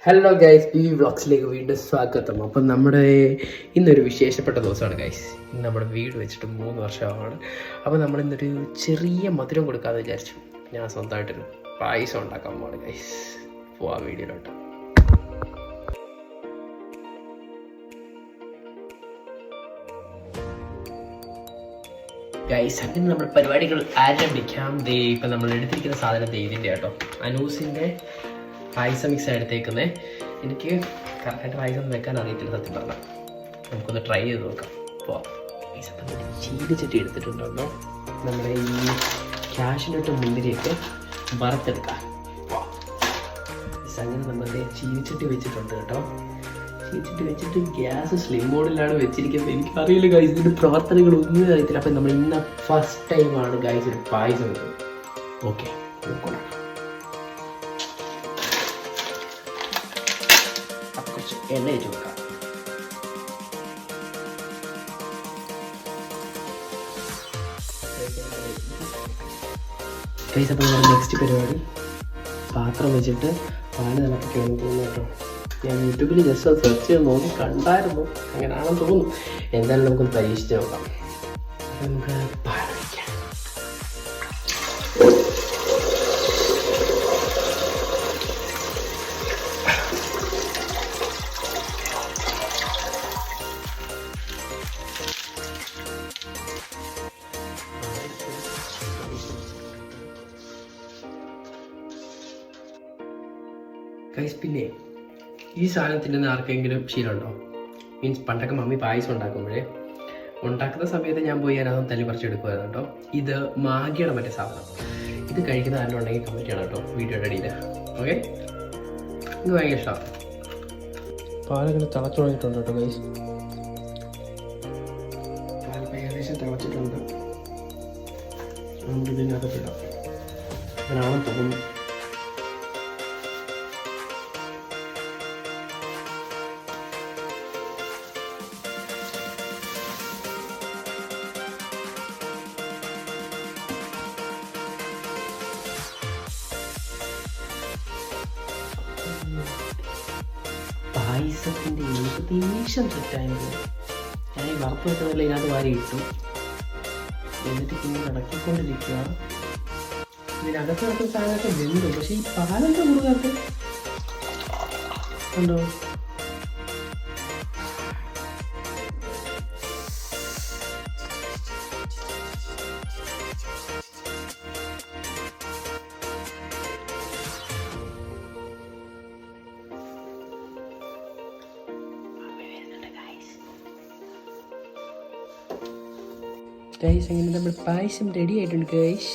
Hello guys, ഈ വ്ളോഗ്സിലേക്ക് വീണ്ടും സ്വാഗതം. അപ്പം നമ്മുടെ ഇന്നൊരു വിശേഷപ്പെട്ട ദിവസമാണ് ഗൈസ്. ഇന്ന് നമ്മുടെ വീട് വെച്ചിട്ട് 3 വർഷമാണ്. അപ്പോൾ നമ്മളിന്നൊരു ചെറിയ മധുരം കൊടുക്കാമെന്ന് വിചാരിച്ചു. ഞാൻ സ്വന്തമായിട്ടൊരു പായസം ഉണ്ടാക്കാൻ പോവാണ് ഗൈസ്. പോവാ വീഡിയോയിലോട്ട്. ഗൈസ്, അങ്ങനെ നമ്മുടെ പരിപാടികൾ ആരംഭിക്കാം. ഇപ്പം നമ്മൾ എടുത്തിരിക്കുന്ന സാധനം ഇതിൻ്റെ കേട്ടോ, അനൂസിൻ്റെ പായസം മിക്സ് എടുത്തേക്കുന്നേ. എനിക്ക് കറക്റ്റായിട്ട് പായസം വെക്കാൻ അറിയത്തില്ല സത്യം പറഞ്ഞാൽ. നമുക്കൊന്ന് ട്രൈ ചെയ്ത് നോക്കാം. അപ്പോൾ ചീനിച്ചട്ടി എടുത്തിട്ടുണ്ടോ, നമ്മുടെ ഈ ക്യാഷിനൊട്ട് മുന്തിരിയൊക്കെ വറുത്തെടുക്കാം. അങ്ങനെ നമ്മുടെ ചീനിച്ചട്ടി വെച്ചിട്ടുണ്ട് കേട്ടോ. ചീനിച്ചട്ടി വെച്ചിട്ട് ഗ്യാസ് സ്ലിം മോഡിലാണ് വെച്ചിരിക്കുന്നത്. എനിക്കറിയില്ല ഗൈസ്, ഇതിൻ്റെ പ്രവർത്തനങ്ങളൊന്നും അറിയത്തില്ല. അപ്പം നമ്മൾ ഇന്ന് ഫസ്റ്റ് ടൈമാണ് ഗൈസ് ഒരു പായസം വെക്കുന്നത്. ഓക്കെ, നോക്കണം. കുറച്ച് എണ്ണ വെച്ച് കൊടുക്കാം. ഗൈസ്, അപ്പോൾ നമ്മുടെ നെക്സ്റ്റ് പരിപാടി പാത്രം വെച്ചിട്ട് പാല് തിളപ്പിക്കുകയാണ് തോന്നുന്നു കേട്ടോ. ഞാൻ യൂട്യൂബിൽ ജസ്റ്റ് ഒന്ന് സെർച്ച് ചെയ്ത് നോക്കി കണ്ടായിരുന്നു, അങ്ങനെയാണെന്ന് തോന്നുന്നു. എന്തായാലും നമുക്കൊന്ന് പരീക്ഷിച്ച് നോക്കാം. നമുക്ക് പാൽ ഒഴിക്കാം. ഗൈസ്, പിന്നെ ഈ സാധനത്തിൻ്റെ ആർക്കെങ്കിലും ശീലമുണ്ടോ? മീൻസ് പണ്ടൊക്കെ മമ്മി പായസം ഉണ്ടാക്കുന്ന സമയത്ത് ഞാൻ പോയി അതിനകത്ത് തല്ലി പറിച്ചെടുക്കുമായിരുന്നു കേട്ടോ. ഇത് മാഗിയുടെ മറ്റേ സാധനം. ഇത് കഴിക്കുന്ന ആരെങ്കിലും ഉണ്ടെങ്കിൽ കമൻറ്റ് ചെയ്യണം കേട്ടോ വീഡിയോയുടെ അടിയിൽ. ഓക്കെ, ഇത് ഭയങ്കര ഇഷ്ടമാണ്. പാലങ്ങനെ തിളച്ചു തുടങ്ങിയിട്ടുണ്ട് കേട്ടോ ഗൈസ്. പാലിപ്പോൾ ഏകദേശം തിളച്ചിട്ടുണ്ട്. നമുക്ക് ഇതിനകത്തിടാം. അങ്ങനെയാണെന്ന് തോന്നുന്നു. പായസത്തിൻ്റെ ഏകദേശം സെറ്റായത് ഞാൻ ഈ വറുപ്പ് വെക്കുന്നതിൽ ഇതിനകത്ത് വാരി ഇട്ടു. എന്നിട്ട് പിന്നെ ഇളക്കിക്കൊണ്ടിരിക്കുക. ഇതിനകത്ത് നടക്കുന്ന സാധനമൊക്കെ വെന്തു, പക്ഷേ ഈ പാലൊക്കെ മുറുകാത്ത ഉണ്ടോ? ഗൈസ്, അങ്ങനെ നമ്മൾ പായസം റെഡി ആയിട്ടുണ്ട് ഗൈസ്.